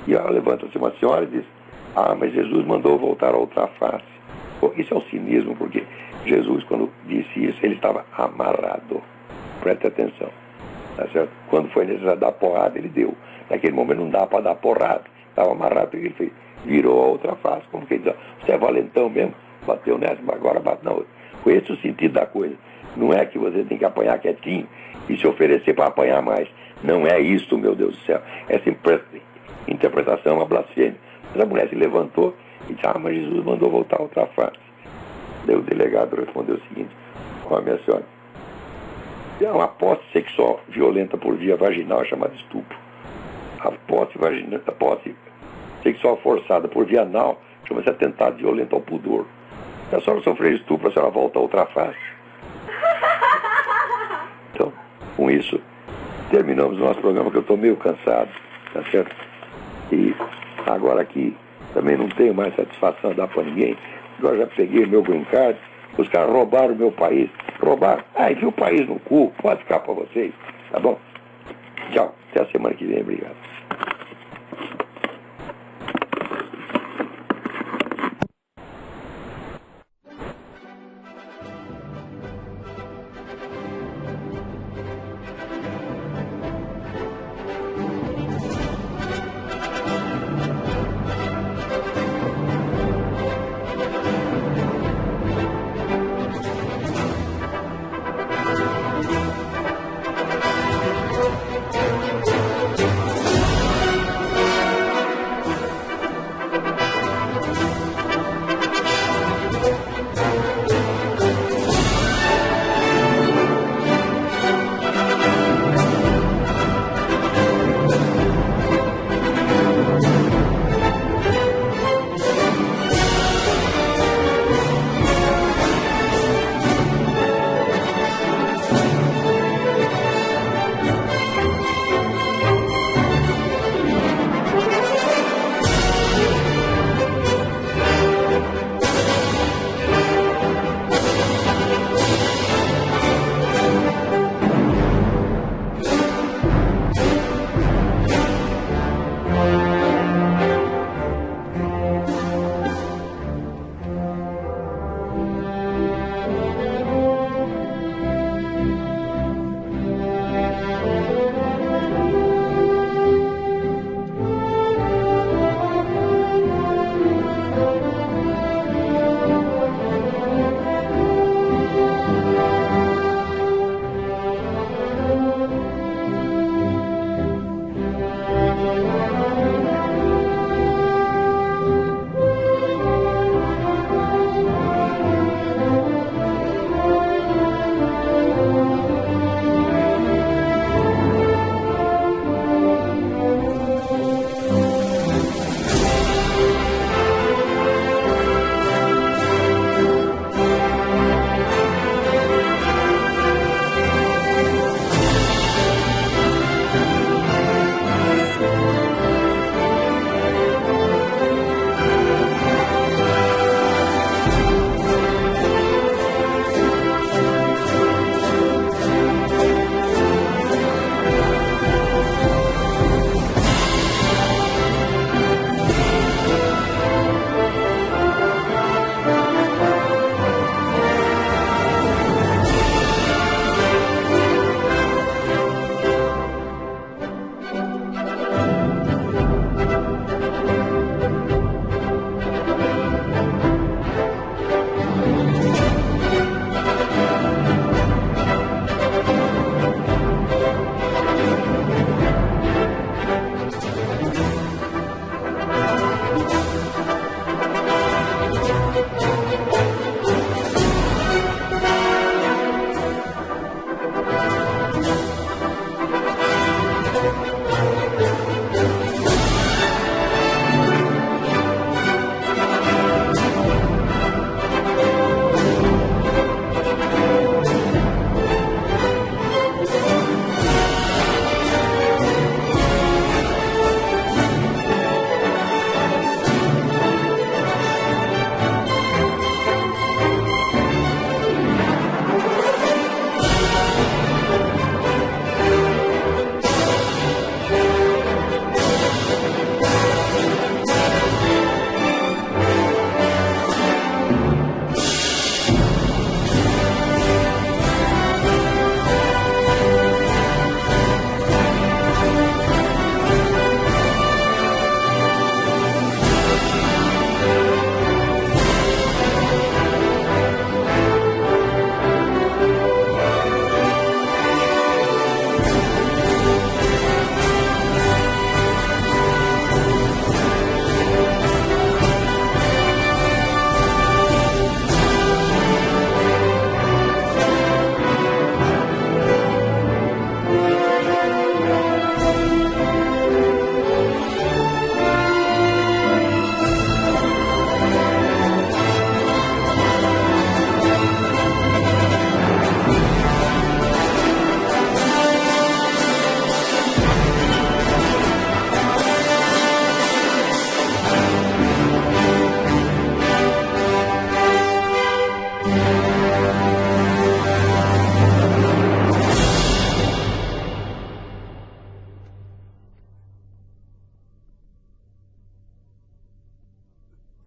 E ela levanta-se uma senhora e diz, mas Jesus mandou voltar a outra face. Bom, isso é o cinismo, porque Jesus, quando disse isso, ele estava amarrado. Preste atenção. Tá certo? Quando foi necessário dar porrada, ele deu. Naquele momento não dá para dar porrada. Estava amarrado, porque ele fez. Virou a outra face. Como que ele diz, você é valentão mesmo? Bateu nessa, mas agora bate na outra. Foi esse o sentido da coisa. Não é que você tem que apanhar quietinho e se oferecer para apanhar mais. Não é isso, meu Deus do céu. Essa interpretação é uma blasfêmia. Mas a mulher se levantou e disse, mas Jesus mandou voltar a outra face. Daí o delegado respondeu o seguinte, minha senhora, é uma posse sexual violenta por via vaginal chamada estupro. A posse sexual forçada por via anal chama-se atentado violento ao pudor. Se a senhora sofrer estupro, a senhora volta a outra face. Então, com isso, terminamos o nosso programa, que eu estou meio cansado, tá certo? E agora aqui também não tenho mais satisfação a dar para ninguém. Eu já peguei meu green card, os caras roubaram o meu país. Roubaram. Enfia o país no cu, pode ficar para vocês, tá bom? Tchau, até a semana que vem, obrigado.